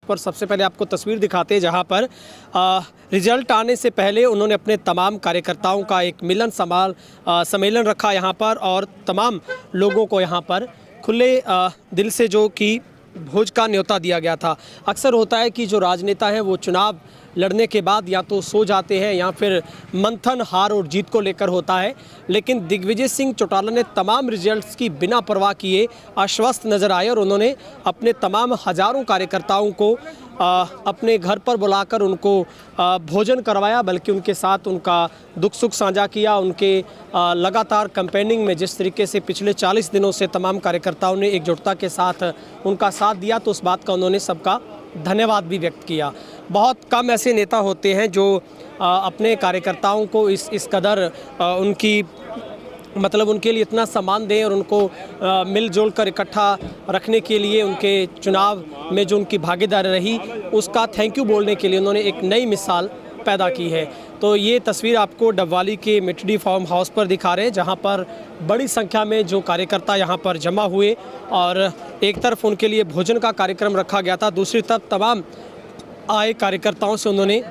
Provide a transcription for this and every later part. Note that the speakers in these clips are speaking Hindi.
पर सबसे पहले आपको तस्वीर दिखाते हैं जहां पर रिजल्ट आने से पहले उन्होंने अपने तमाम कार्यकर्ताओं का एक मिलन सम्मेलन रखा यहां पर और तमाम लोगों को यहां पर खुले दिल से जो कि भोज का न्योता दिया गया था। अक्सर होता है कि जो राजनेता हैं वो चुनाव लड़ने के बाद या तो सो जाते हैं या फिर मंथन हार और जीत को लेकर होता है, लेकिन दिग्विजय सिंह चौटाला ने तमाम रिजल्ट्स की बिना परवाह किए आश्वस्त नज़र आए और उन्होंने अपने तमाम हज़ारों कार्यकर्ताओं को अपने घर पर बुलाकर उनको भोजन करवाया, बल्कि उनके साथ उनका दुख सुख साझा किया। उनके लगातार कैंपेनिंग में जिस तरीके से पिछले 40 दिनों से तमाम कार्यकर्ताओं ने एकजुटता के साथ उनका साथ दिया, तो उस बात का उन्होंने सबका धन्यवाद भी व्यक्त किया। बहुत कम ऐसे नेता होते हैं जो अपने कार्यकर्ताओं को इस कदर उनकी उनके लिए इतना सम्मान दें और उनको मिलजुल कर इकट्ठा रखने के लिए उनके चुनाव में जो उनकी भागीदारी रही उसका थैंक यू बोलने के लिए उन्होंने एक नई मिसाल पैदा की है। तो ये तस्वीर आपको डबवाली के मिटडी फार्म हाउस पर दिखा रहे हैं, जहां पर बड़ी संख्या में जो कार्यकर्ता यहां पर जमा हुए और एक तरफ उनके लिए भोजन का कार्यक्रम रखा गया था, दूसरी तरफ तमाम आए कार्यकर्ताओं से उन्होंने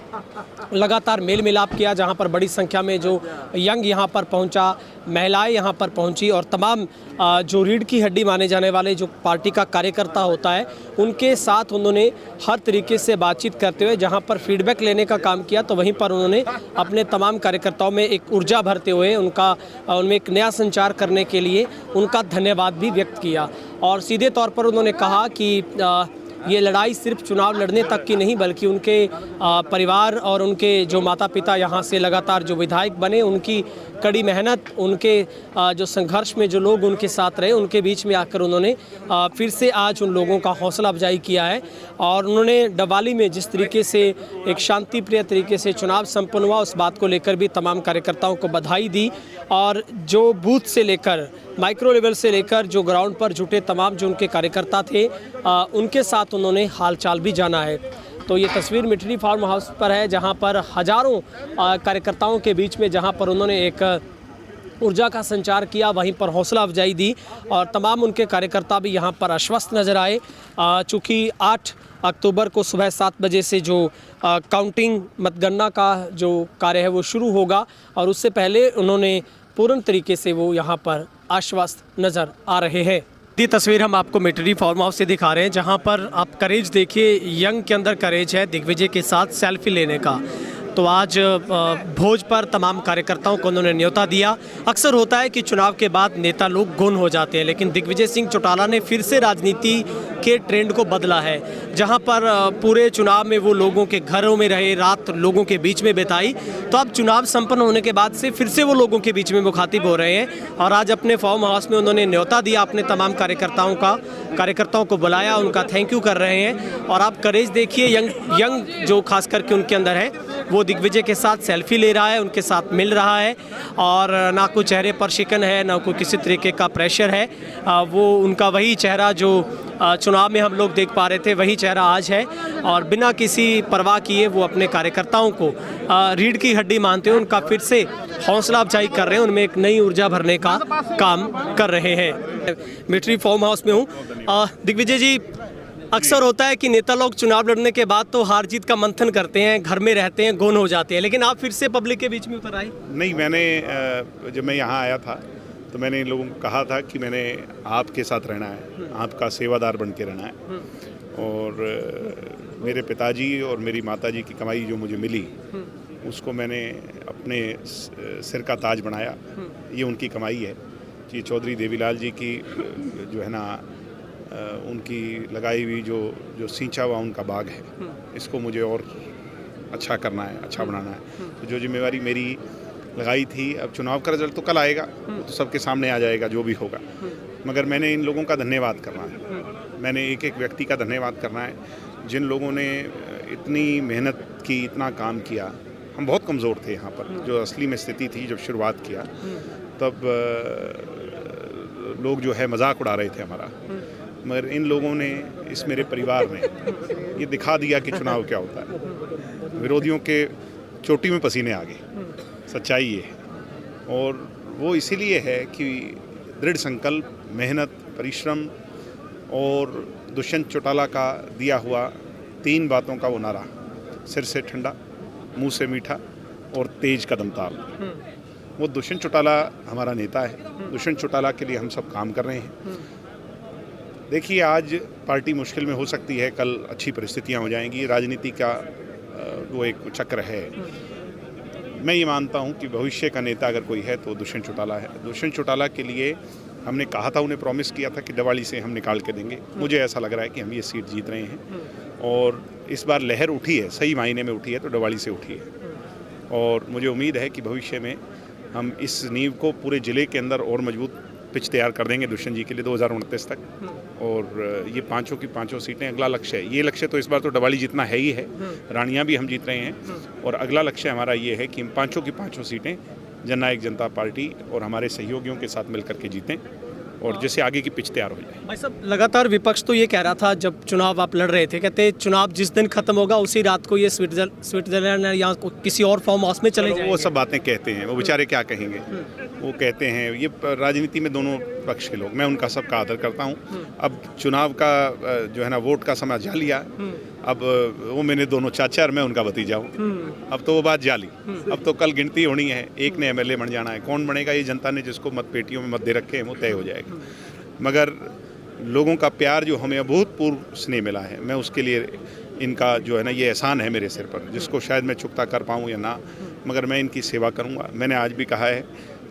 लगातार मेल मिलाप किया, जहां पर बड़ी संख्या में जो यंग यहां पर पहुंचा, महिलाएं यहां पर पहुंची और तमाम जो रीढ़ की हड्डी माने जाने वाले जो पार्टी का कार्यकर्ता होता है उनके साथ उन्होंने हर तरीके से बातचीत करते हुए जहां पर फीडबैक लेने का काम किया, तो वहीं पर उन्होंने अपने तमाम कार्यकर्ताओं में एक ऊर्जा भरते हुए उनमें एक नया संचार करने के लिए उनका धन्यवाद भी व्यक्त किया। और सीधे तौर पर उन्होंने कहा कि ये लड़ाई सिर्फ चुनाव लड़ने तक की नहीं, बल्कि उनके परिवार और उनके जो माता पिता यहाँ से लगातार जो विधायक बने उनकी कड़ी मेहनत, उनके जो संघर्ष में जो लोग उनके साथ रहे उनके बीच में आकर उन्होंने फिर से आज उन लोगों का हौसला अफजाई किया है। और उन्होंने डबवाली में जिस तरीके से एक शांति प्रिय तरीके से चुनाव संपन्न हुआ उस बात को लेकर भी तमाम कार्यकर्ताओं को बधाई दी और जो बूथ से लेकर माइक्रो लेवल से लेकर जो ग्राउंड पर जुटे तमाम जो उनके कार्यकर्ता थे उनके साथ उन्होंने हालचाल भी जाना है। तो ये तस्वीर मिटडी फार्म हाउस पर है, जहां पर हज़ारों कार्यकर्ताओं के बीच में जहां पर उन्होंने एक ऊर्जा का संचार किया, वहीं पर हौसला अफजाई दी और तमाम उनके कार्यकर्ता भी यहां पर आश्वस्त नज़र आए। चूँकि 8 अक्टूबर को सुबह 7 बजे से जो काउंटिंग मतगणना का जो कार्य है वो शुरू होगा और उससे पहले उन्होंने पूर्ण तरीके से वो यहाँ पर आश्वस्त नज़र आ रहे हैं। ये तस्वीर हम आपको मिटडी फार्म हाउस से दिखा रहे हैं, जहाँ पर आप करेज देखिए, यंग के अंदर करेज है दिग्विजय के साथ सेल्फी लेने का। तो आज भोज पर तमाम कार्यकर्ताओं को उन्होंने न्योता दिया। अक्सर होता है कि चुनाव के बाद नेता लोग गुम हो जाते हैं, लेकिन दिग्विजय सिंह चौटाला ने फिर से राजनीति के ट्रेंड को बदला है, जहां पर पूरे चुनाव में वो लोगों के घरों में रहे, रात लोगों के बीच में बिताई। तो अब चुनाव संपन्न होने के बाद से फिर से वो लोगों के बीच में मुखातिब हो रहे हैं और आज अपने फार्म हाउस में उन्होंने न्योता दिया अपने तमाम कार्यकर्ताओं को बुलाया, उनका थैंक यू कर रहे हैं। और आप करेज देखिए, यंग जो खास करके उनके अंदर है वो दिग्विजय के साथ सेल्फी ले रहा है, उनके साथ मिल रहा है और ना कोई चेहरे पर शिकन है, ना कोई किसी तरीके का प्रेशर है। वो उनका वही चेहरा जो चुनाव में हम लोग देख पा रहे थे वही चेहरा आज है और बिना किसी परवाह किए वो अपने कार्यकर्ताओं को रीढ़ की हड्डी मानते हुए उनका फिर से हौसला अफजाई कर रहे हैं, उनमें एक नई ऊर्जा भरने का काम कर रहे हैं। मिटडी फार्म हाउस में हूँ। दिग्विजय जी, अक्सर होता है कि नेता लोग चुनाव लड़ने के बाद तो हार जीत का मंथन करते हैं, घर में रहते हैं, गौन हो जाते हैं, लेकिन आप फिर से पब्लिक के बीच में उतर आए। नहीं, मैंने जब मैं यहाँ आया था तो मैंने इन लोगों को कहा था कि मैंने आपके साथ रहना है, आपका सेवादार बन के रहना है और मेरे पिताजी और मेरी माताजी की कमाई जो मुझे मिली उसको मैंने अपने सिर का ताज बनाया। ये उनकी कमाई है। ये चौधरी देवीलाल जी की जो है ना उनकी लगाई हुई जो सींचा हुआ उनका बाग है, इसको मुझे और अच्छा करना है, अच्छा बनाना है। तो जो जिम्मेवारी मेरी लगाई थी, अब चुनाव का रिजल्ट तो कल आएगा, तो सबके सामने आ जाएगा जो भी होगा, मगर मैंने इन लोगों का धन्यवाद करना है। मैंने एक एक व्यक्ति का धन्यवाद करना है जिन लोगों ने इतनी मेहनत की, इतना काम किया। हम बहुत कमज़ोर थे यहाँ पर, जो असली में स्थिति थी जब शुरुआत किया तब लोग जो है मजाक उड़ा रहे थे हमारा, मगर इन लोगों ने, इस मेरे परिवार ने ये दिखा दिया कि चुनाव क्या होता है। विरोधियों के चोटी में पसीने आ गए, सच्चाई ये है। और वो इसीलिए है कि दृढ़ संकल्प, मेहनत, परिश्रम और दुष्यंत चौटाला का दिया हुआ 3 बातों का वो नारा, सिर से ठंडा, मुंह से मीठा और तेज कदम ताल। वो दुष्यंत चौटाला हमारा नेता है। दुष्यंत चौटाला के लिए हम सब काम कर रहे हैं। देखिए, आज पार्टी मुश्किल में हो सकती है, कल अच्छी परिस्थितियां हो जाएंगी। राजनीति का वो एक चक्र है। मैं ये मानता हूं कि भविष्य का नेता अगर कोई है तो दुष्यंत चौटाला है। दुष्यंत चौटाला के लिए हमने कहा था, उन्हें प्रॉमिस किया था कि दिवाली से हम निकाल के देंगे। मुझे ऐसा लग रहा है कि हम ये सीट जीत रहे हैं और इस बार लहर उठी है, सही मायने में उठी है तो दिवाली से उठी है। और मुझे उम्मीद है कि भविष्य में हम इस नींव को पूरे ज़िले के अंदर और मजबूत पिच तैयार कर देंगे दुष्यंत जी के लिए 2029 तक। और ये पांचों की पांचों सीटें अगला लक्ष्य है। ये लक्ष्य तो इस बार तो दिवाली जीतना है ही है, रानियां भी हम जीत रहे हैं। और अगला लक्ष्य हमारा ये है कि हम पांचों की पांचों सीटें जननायक जनता पार्टी और हमारे सहयोगियों के साथ मिलकर के जीतें और जिससे आगे की पिच तैयार हो जाए। भाई साहब, लगातार विपक्ष तो ये कह रहा था जब चुनाव आप लड़ रहे थे, कहते चुनाव जिस दिन खत्म होगा उसी रात को ये स्विट्जरलैंड या किसी और फार्म हाउस में चले जाएंगे। वो सब बातें कहते हैं, वो बेचारे क्या कहेंगे। वो कहते हैं, ये राजनीति में दोनों पक्ष के लोग, मैं उनका सबका आदर करता हूँ। अब चुनाव का जो है ना, वोट का समय जा लिया। अब वो मैंने दोनों चाचा और मैं उनका भतीजा हूँ। अब तो वो बात जाली। अब तो कल गिनती होनी है, एक ने एमएलए बन जाना है। कौन बनेगा ये जनता ने जिसको मत पेटियों में मत दे रखे हैं वो तय हो जाएगा। मगर लोगों का प्यार जो हमें अभूतपूर्व स्नेह मिला है, मैं उसके लिए इनका जो है ना, ये एहसान है मेरे सिर पर, जिसको शायद मैं चुकता कर पाऊँ या ना, मगर मैं इनकी सेवा करूँगा। मैंने आज भी कहा है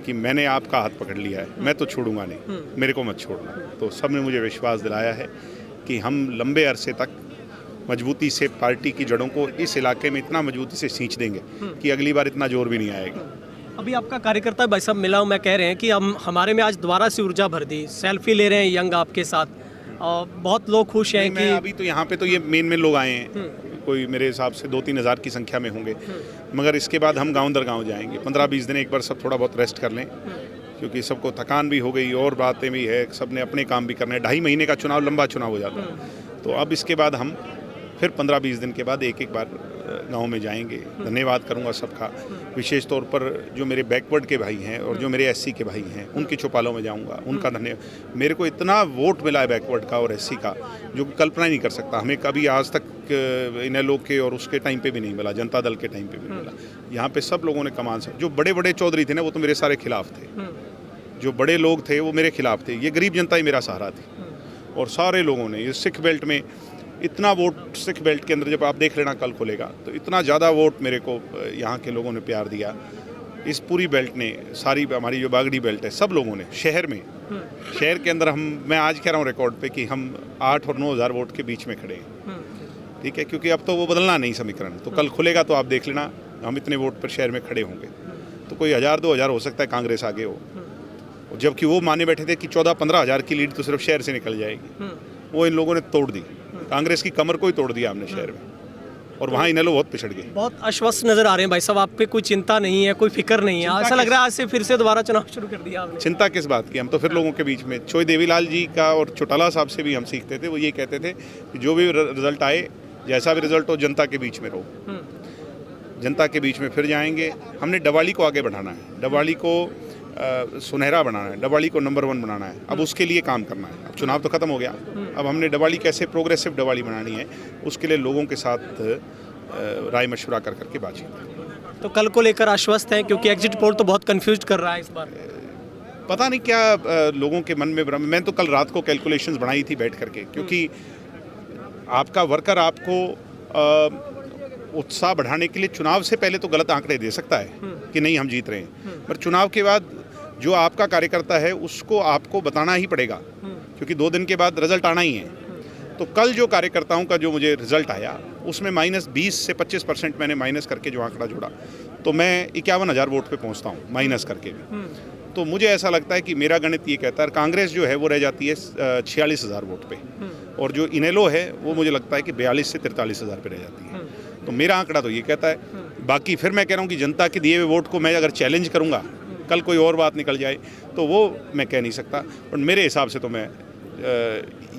कि मैंने आपका हाथ पकड़ लिया है, मैं तो छोड़ूंगा नहीं, मेरे को मत छोड़ना। तो सब ने मुझे विश्वास दिलाया है कि हम लंबे अरसे तक मजबूती से पार्टी की जड़ों को इस इलाके में इतना मजबूती से सींच देंगे कि अगली बार इतना जोर भी नहीं आएगा। अभी आपका कार्यकर्ता भाई साहब मिला हूँ, मैं कह रहे हैं कि हम हमारे में आज दोबारा से ऊर्जा भर दी, सेल्फी ले रहे हैं यंग आपके साथ और बहुत लोग खुश हैं कि अभी तो यहाँ पे तो ये मेन लोग आए हैं, कोई मेरे हिसाब से 2-3 हज़ार की संख्या में होंगे। मगर इसके बाद हम गांव दर गांव जाएंगे। 15-20 दिन एक बार सब थोड़ा बहुत रेस्ट कर लें, क्योंकि सबको थकान भी हो गई और बातें भी है, सब ने अपने काम भी करने हैं। 2.5 महीने का चुनाव लंबा चुनाव हो जाता है। तो अब इसके बाद हम फिर 15-20 दिन के बाद एक बार गांव में जाएंगे। धन्यवाद करूंगा सबका, विशेष तौर पर जो मेरे बैकवर्ड के भाई हैं और जो मेरे एससी के भाई हैं, उनके चौपालों में जाऊंगा। उनका धन्यवाद। मेरे को इतना वोट मिला है बैकवर्ड का और एससी का, जो कल्पना ही नहीं कर सकता। हमें कभी आज तक इनेलो के और उसके टाइम पे भी नहीं मिला, जनता दल के टाइम पे भी मिला। यहाँ पे सब लोगों ने कमान से, जो बड़े बड़े चौधरी थे ना, वो तो मेरे सारे खिलाफ थे। जो बड़े लोग थे वो मेरे खिलाफ थे। ये गरीब जनता ही मेरा सहारा थी। और सारे लोगों ने, ये सिख बेल्ट में इतना वोट, सिख बेल्ट के अंदर जब आप देख लेना कल खुलेगा तो इतना ज़्यादा वोट मेरे को यहाँ के लोगों ने प्यार दिया। इस पूरी बेल्ट ने, सारी हमारी जो बागड़ी बेल्ट है, सब लोगों ने, शहर में, शहर के अंदर मैं आज कह रहा हूँ रिकॉर्ड पे कि हम 8 और 9 हज़ार वोट के बीच में खड़े हैं। ठीक है, क्योंकि अब तो वो बदलना नहीं समीकरण। तो कल खुलेगा तो आप देख लेना हम इतने वोट पर शहर में खड़े होंगे। तो कोई 1000-2 हज़ार हो सकता है कांग्रेस आगे हो, जबकि वो माने बैठे थे कि 14-15 हज़ार की लीड तो सिर्फ शहर से निकल जाएगी। वो इन लोगों ने तोड़ दी, कांग्रेस की कमर को ही तोड़ दिया हमने शहर में, और वहाँ इनेलो बहुत पिछड़ गए। बहुत आश्वस्त नजर आ रहे हैं भाई साहब, आप पे कोई चिंता नहीं है, कोई फिक्र नहीं है। ऐसा लग रहा है आज से फिर से दोबारा चुनाव शुरू कर दिया आपने। चिंता किस बात की, हम तो फिर लोगों के बीच में, चोई देवीलाल जी का और चौटाला साहब से भी हम सीखते थे। वो ये कहते थे कि जो भी रिजल्ट आए, जैसा भी रिजल्ट हो, जनता के बीच में रहो। जनता के बीच में फिर जाएंगे। हमने दिवाली को आगे बढ़ाना है, दिवाली को सुनहरा बनाना है, दिवाली को नंबर 1 बनाना है। अब उसके लिए काम करना है। अब चुनाव तो खत्म हो गया, अब हमने दिवाली कैसे प्रोग्रेसिव दिवाली बनानी है, उसके लिए लोगों के साथ राय मशवरा कर करके बातचीत। तो कल को लेकर आश्वस्त हैं, क्योंकि एग्जिट पोल तो बहुत कंफ्यूज कर रहा है इस बार। पता नहीं क्या लोगों के मन में भ्रम। मैं तो कल रात को कैलकुलेशंस बनाई थी बैठ करके, क्योंकि आपका वर्कर आपको उत्साह बढ़ाने के लिए चुनाव से पहले तो गलत आंकड़े दे सकता है कि नहीं हम जीत रहे हैं, पर चुनाव के बाद जो आपका कार्यकर्ता है उसको आपको बताना ही पड़ेगा, क्योंकि 2 दिन के बाद रिजल्ट आना ही है। तो कल जो कार्यकर्ताओं का जो मुझे रिजल्ट आया, उसमें -20 से 25% मैंने माइनस करके जो आंकड़ा जोड़ा, तो मैं 51,000 वोट पे पहुंचता हूं माइनस करके भी। तो मुझे ऐसा लगता है कि मेरा गणित ये कहता है कांग्रेस जो है वो रह जाती है 46,000 वोट पे, और जो इनेलो है वो मुझे लगता है कि 42 से 43,000 पे रह जाती है। तो मेरा आंकड़ा तो ये कहता है। बाकी फिर मैं कह रहा हूँ कि जनता के दिए हुए वोट को मैं अगर चैलेंज करूँगा, कल कोई और बात निकल जाए, तो वो मैं कह नहीं सकता। पर मेरे हिसाब से तो मैं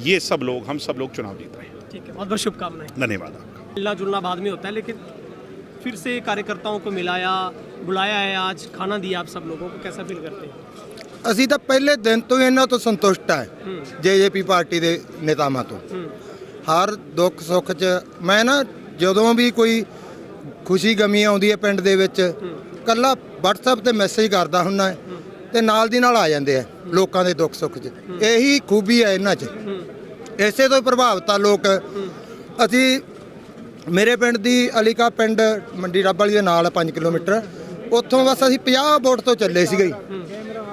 ये सब लोग, हम सब लोग चुनाव जीत रहे हैं। ठीक है, बहुत बहुत शुभकामनाएं। धन्यवाद आपका। मिलना जुलना बाद में होता है, लेकिन फिर से कार्यकर्ताओं को बुलाया है, आज खाना दिया आप सब लोगों को, कैसा फील करते हैं? ਅਸੀਂ ਤਾਂ ਪਹਿਲੇ ਦਿਨ ਤੋਂ ਹੀ ਇਹਨਾਂ ਤੋਂ ਸੰਤੁਸ਼ਟ ਹੈ ਜੇਜੇਪੀ ਪਾਰਟੀ ਦੇ ਨੇਤਾਵਾਂ ਤੋਂ। ਹਰ ਦੁੱਖ ਸੁੱਖ 'ਚ ਮੈਂ ਨਾ ਜਦੋਂ ਵੀ ਕੋਈ ਖੁਸ਼ੀ ਗਮੀ ਆਉਂਦੀ ਹੈ ਪਿੰਡ ਦੇ ਵਿੱਚ ਕੱਲਾ WhatsApp ਤੇ ਮੈਸੇਜ ਕਰਦਾ ਹੁੰਨਾ ਤੇ ਨਾਲ ਦੀ ਨਾਲ ਆ ਜਾਂਦੇ ਆ ਲੋਕਾਂ ਦੇ ਦੁੱਖ ਸੁੱਖ 'ਚ। ਇਹੀ ਖੂਬੀ ਹੈ ਇਹਨਾਂ 'ਚ, ਇਸੇ ਤੋਂ ਪ੍ਰਭਾਵਿਤ ਆ ਲੋਕ। ਅਸੀਂ ਮੇਰੇ ਪਿੰਡ ਦੀ ਅਲੀਕਾ ਪਿੰਡ ਮੰਡੀ ਰੱਬ ਵਾਲੀ ਦੇ ਨਾਲ 5 ਕਿਲੋਮੀਟਰ, ਉੱਥੋਂ ਬਸ ਅਸੀਂ 50 ਵੋਟ ਤੋਂ ਚੱਲੇ ਸੀਗੇ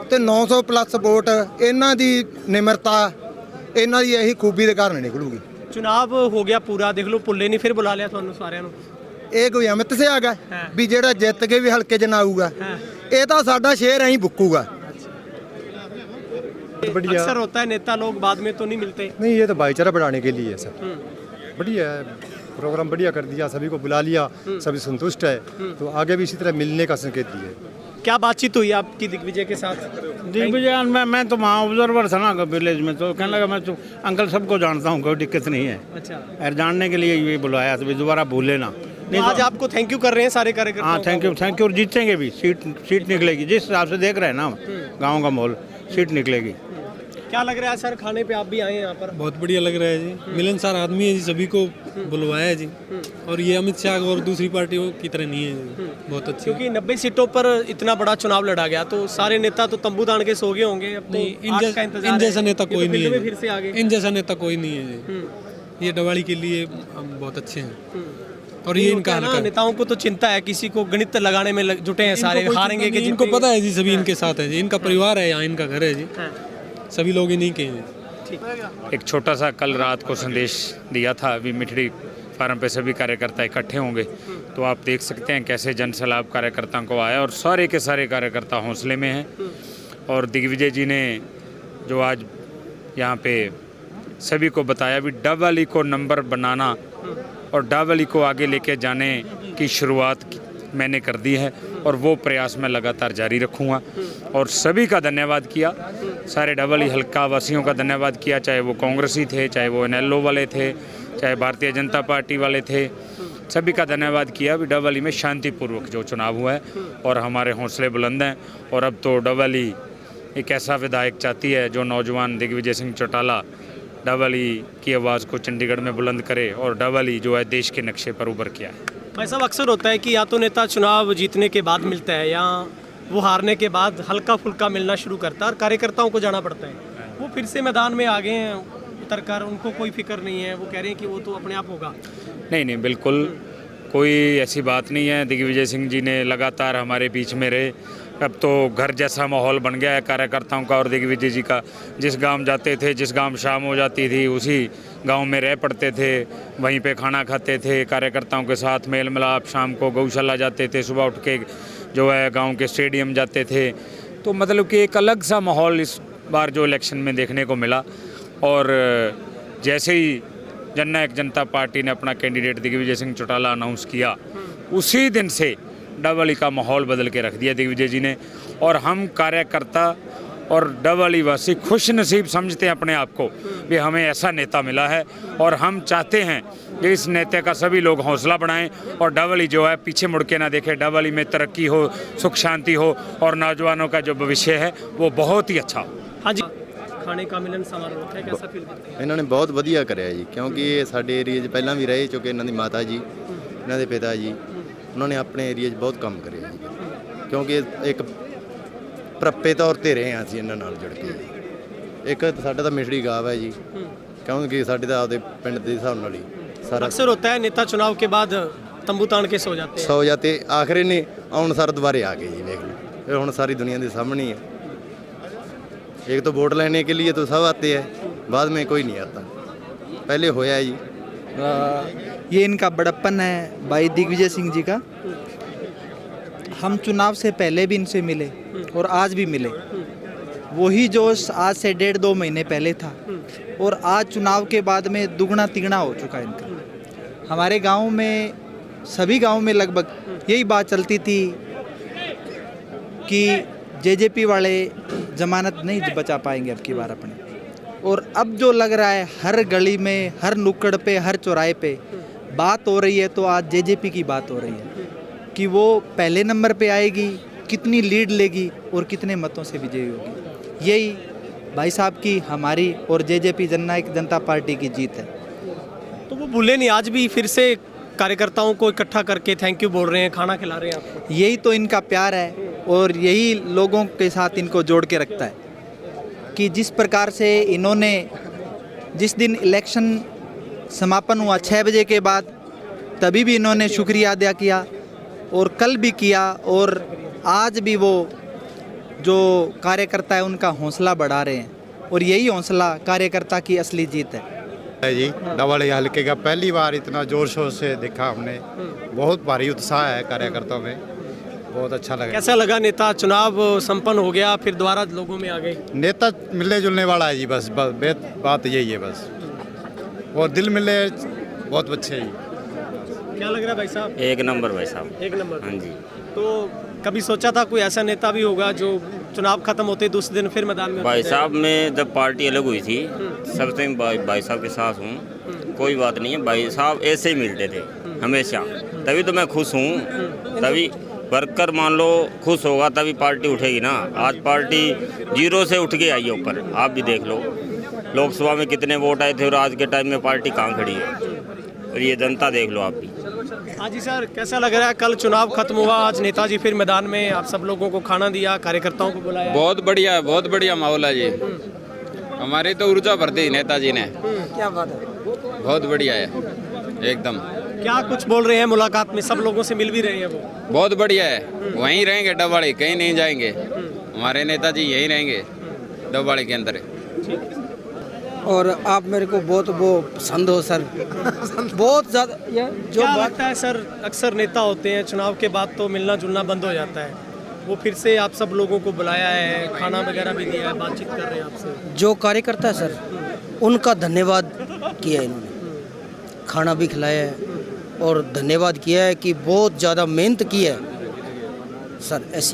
ਤੇ 900 ਪਲੱਸ ਵੋਟ ਇਹਨਾਂ ਦੀ ਨਿਮਰਤਾ, ਇਹਨਾਂ ਦੀ ਇਹੀ ਖੂਬੀ ਦੇ ਕਾਰਨ ਨਿਕਲੂਗੀ। चुनाव हो गया पूरा, देख लो पुल्ले ने फिर बुला लिया थानू सारिਆਂ ਨੂੰ। ਇਹ ਕੋਈ ਅਮਿਤ ਸੇ ਆ ਗਿਆ ਵੀ ਜਿਹੜਾ ਜਿੱਤ ਕੇ ਵੀ ਹਲਕੇ 'ਚ ਨਾ ਆਊਗਾ, ਇਹ ਤਾਂ ਸਾਡਾ ਸ਼ੇਰ ਐਂ ਬੁੱਕੂਗਾ। अक्सर होता है नेता लोग बाद में तो नहीं मिलते। नहीं, ये तो भाईचारा बढ़ाने के लिए है सर। बढ़िया है, प्रोग्राम बढ़िया कर दिया, सभी को बुला लिया, सभी संतुष्ट है, तो आगे भी इसी तरह मिलने का संकेत दिए। क्या बातचीत हुई आपकी दिग्विजय के साथ? दिग्विजय मैं तो वहाँ ऑब्जर्वर था ना विलेज में, तो कहने लगा मैं तो अंकल सबको जानता हूँ, कोई दिक्कत नहीं है। अच्छा, और जानने के लिए ये बुलाया तो दोबारा भूले ना। नहीं आज आपको थैंक यू कर रहे हैं सारे कार्यकर्ता। हाँ, थैंक यू। और जीतेंगे भी, सीट निकलेगी जिस हिसाब से देख रहे हैं ना गाँव का माहौल, सीट निकलेगी। क्या लग रहा है सर, खाने पे आप भी आए हैं यहाँ पर? बहुत बढ़िया लग रहा है जी, मिलनसार आदमी है जी, सभी को बुलवाया है जी। और ये अमित शाह और दूसरी पार्टियों की तरह नहीं है जी, बहुत अच्छी। क्योंकि 90 सीटों पर इतना बड़ा चुनाव लड़ा गया तो सारे नेता तो तंबू तान के सो गए होंगे। अब तो इन जैसा नेता कोई नहीं है, फिर से आगे इन जैसा नेता कोई नहीं है जी। ये दिवाली के लिए हम बहुत अच्छे हैं और ये इनका ना नेताओं को तो चिंता है, किसी को गणित लगाने में जुटे हैं सारे, हारेंगे कि इनको पता है जी, सभी इनके साथ है जी, इनका परिवार है यहाँ, इनका घर है जी, सभी लोग इन्हीं के हैं। एक छोटा सा कल रात को संदेश दिया था, अभी मिठड़ी फार्म पे सभी कार्यकर्ता इकट्ठे होंगे, तो आप देख सकते हैं कैसे जन सैलाब कार्यकर्ताओं को आया और सारे के सारे कार्यकर्ता हौसले में हैं। और दिग्विजय जी ने जो आज यहाँ पे सभी को बताया भी डबल को नंबर बनाना और डबल को आगे लेके जाने की शुरुआत मैंने कर दी है और वो प्रयास मैं लगातार जारी रखूँगा। और सभी का धन्यवाद किया, सारे डबल हल्का वासियों का धन्यवाद किया, चाहे वो कांग्रेसी थे, चाहे वो NLO वाले थे, चाहे भारतीय जनता पार्टी वाले थे, सभी का धन्यवाद किया। भी डबल में शांतिपूर्वक जो चुनाव हुआ है और हमारे हौसले बुलंद हैं। और अब तो डबल एक ऐसा विधायक चाहती है जो नौजवान दिग्विजय सिंह चौटाला डबल की आवाज़ को चंडीगढ़ में बुलंद करे और डबल जो है देश के नक्शे पर उभर के आए। भाई साहब, अक्सर होता है कि या तो नेता चुनाव जीतने के बाद मिलता है या वो हारने के बाद हल्का फुल्का मिलना शुरू करता है और कार्यकर्ताओं को जाना पड़ता है। वो फिर से मैदान में आ गए हैं उतर कर, उनको कोई फिक्र नहीं है, वो कह रहे हैं कि वो तो अपने आप होगा। नहीं, बिल्कुल कोई ऐसी बात नहीं है। दिग्विजय सिंह जी ने लगातार हमारे बीच में रहे, अब तो घर जैसा माहौल बन गया है कार्यकर्ताओं का और दिग्विजय जी का। जिस गांव जाते थे, जिस गांव शाम हो जाती थी, उसी गांव में रह पड़ते थे, वहीं पे खाना खाते थे, कार्यकर्ताओं के साथ मेल मिलाप, शाम को गौशाला जाते थे, सुबह उठ के जो है गांव के स्टेडियम जाते थे। तो मतलब कि एक अलग सा माहौल इस बार जो इलेक्शन में देखने को मिला। और जैसे ही जननायक जनता पार्टी ने अपना कैंडिडेट दिग्विजय सिंह चौटाला अनाउंस किया, उसी दिन से डबल का माहौल बदल के रख दिया दिग्विजय जी ने। और हम कार्यकर्ता और डबल वासी खुश नसीब समझते हैं अपने आप को भी हमें ऐसा नेता मिला है। और हम चाहते हैं कि इस नेता का सभी लोग हौसला बढ़ाएं और डबल जो है पीछे मुड़ के ना देखे, डबल में तरक्की हो, सुख शांति हो और नौजवानों का जो भविष्य है वो बहुत ही अच्छा हो। हाँ जी, ਖਾਣੇ ਕਾ ਮਿਲਨ ਸਮਾਰੋਹ ਹੈ, कैसा फील करते हैं? ਇਹਨਾਂ ਨੇ ਬਹੁਤ ਵਧੀਆ ਕਰਿਆ ਜੀ, ਕਿਉਂਕਿ ਇਹ ਸਾਡੇ ਏਰੀਏ 'ਚ ਪਹਿਲਾਂ ਵੀ ਰਹਿ ਚੁੱਕੇ। ਇਹਨਾਂ ਦੀ ਮਾਤਾ ਜੀ, ਇਹਨਾਂ ਦੇ ਪਿਤਾ ਜੀ, ਉਹਨਾਂ ਨੇ ਆਪਣੇ ਏਰੀਏ 'ਚ ਬਹੁਤ ਕੰਮ ਕਰਿਆ ਜੀ, ਕਿਉਂਕਿ ਇੱਕ ਪ੍ਰੱਪੇ ਤੌਰ ਤੇ ਰਹੇ ਹਾਂ ਅਸੀਂ ਇਹਨਾਂ ਨਾਲ ਜੁੜ ਕੇ। ਇੱਕ ਸਾਡਾ ਤਾਂ ਮਿਠੜੀ ਗਾਵ ਹੈ ਜੀ, ਕਿਉਂਕਿ ਸਾਡੇ ਤਾਂ ਆਪਦੇ ਪਿੰਡ ਦੇ ਹਿਸਾਬ ਨਾਲ ਹੀ ਸਾਰਾ। अक्सर होता है नेता चुनाव के बाद तंबू तान के सो जाते हैं। ਸੌ ਜਾਤੇ ਆਖਰੇ ਨੇ ਆਉਣ ਸਾਰ ਦੁਬਾਰੇ ਆ ਗਏ ਜੀ, ਦੇਖ ਲਓ ਇਹ ਹੁਣ ਸਾਰੀ दुनिया ਦੇ सामने ही है। एक तो वोट लेने के लिए तो सब आते हैं, बाद में कोई नहीं आता, पहले होया जी। ये इनका बड़प्पन है भाई दिग्विजय सिंह जी का। हम चुनाव से पहले भी इनसे मिले और आज भी मिले, वही जोश आज से 1.5-2 महीने पहले था और आज चुनाव के बाद में दुगना तिगना हो चुका है इनका। हमारे गांव में, सभी गांव में लगभग यही बात चलती थी कि जेजेपी वाले जमानत नहीं बचा पाएंगे अब की बार अपने। और अब जो लग रहा है हर गली में, हर नुक्कड़ पे, हर चौराहे पे बात हो रही है, तो आज जेजेपी की बात हो रही है कि वो पहले नंबर पे आएगी, कितनी लीड लेगी और कितने मतों से विजयी होगी। यही भाई साहब की, हमारी और जेजेपी जननायक जनता पार्टी की जीत है। भूले नहीं, आज भी फिर से कार्यकर्ताओं को इकट्ठा करके थैंक यू बोल रहे हैं, खाना खिला रहे हैं आपको। यही तो इनका प्यार है और यही लोगों के साथ इनको जोड़ के रखता है कि जिस प्रकार से इन्होंने जिस दिन इलेक्शन समापन हुआ 6 बजे के बाद, तभी भी इन्होंने शुक्रिया अदा किया और कल भी किया, और आज भी वो जो कार्यकर्ता है उनका हौसला बढ़ा रहे हैं, और यही हौसला कार्यकर्ता की असली जीत है जी। डबल हल्के का पहली बार इतना जोर शोर से देखा हमने, बहुत भारी उत्साह है कार्यकर्ताओं में, बहुत अच्छा लगा। कैसा लगा नेता, चुनाव संपन्न हो गया फिर दोबारा लोगों में आ गए? नेता मिलने जुलने वाला है जी, बस बात यही है बस, और दिल मिले बहुत अच्छे ही। क्या लग रहा है भाई साहब? एक नंबर भाई साहब, एक नंबर। हाँ जी। तो कभी सोचा था कोई ऐसा नेता भी होगा जो चुनाव खत्म होते दूसरे दिन फिर मैदान में भाई उतर साहब मैं जब पार्टी अलग हुई थी सबसे भाई साहब के साथ हूँ, कोई बात नहीं है, भाई साहब ऐसे ही मिलते थे हमेशा, तभी तो मैं खुश हूँ, तभी वर्कर मान लो खुश होगा तभी पार्टी उठेगी ना। आज पार्टी 0 से उठ के आई है ऊपर, आप भी देख लो लोकसभा में कितने वोट आए थे और आज के टाइम में पार्टी कहाँ खड़ी है, और ये जनता देख लो आप भी। हाँ जी सर, कैसा लग रहा है? कल चुनाव खत्म हुआ, आज नेताजी फिर मैदान में, आप सब लोगों को खाना दिया, कार्यकर्ताओं को बुलाया। बहुत बढ़िया, बहुत बढ़िया माहौल है जी, हमारी तो ऊर्जा भर दी नेताजी ने। क्या बात है, बहुत बढ़िया है एकदम। क्या कुछ बोल रहे हैं मुलाकात में? सब लोगों से मिल भी रहे हैं वो? बहुत बढ़िया है, वहीं रहेंगे डबवाड़ी, कहीं नहीं जाएंगे, हमारे नेताजी यहीं रहेंगे डबवाड़ी के अंदर। और आप मेरे को बहुत वो पसंद हो सर, बहुत ज़्यादा। जो क्या लगता है सर, अक्सर नेता होते हैं चुनाव के बाद तो मिलना जुलना बंद हो जाता है, वो फिर से आप सब लोगों को बुलाया है, खाना वगैरह भी दिया है, बातचीत कर रहे हैं आपसे? जो कार्यकर्ता है सर, उनका धन्यवाद किया है इन्होंने, खाना भी खिलाया है और धन्यवाद किया है कि बहुत ज़्यादा मेहनत की है सर, ऐसी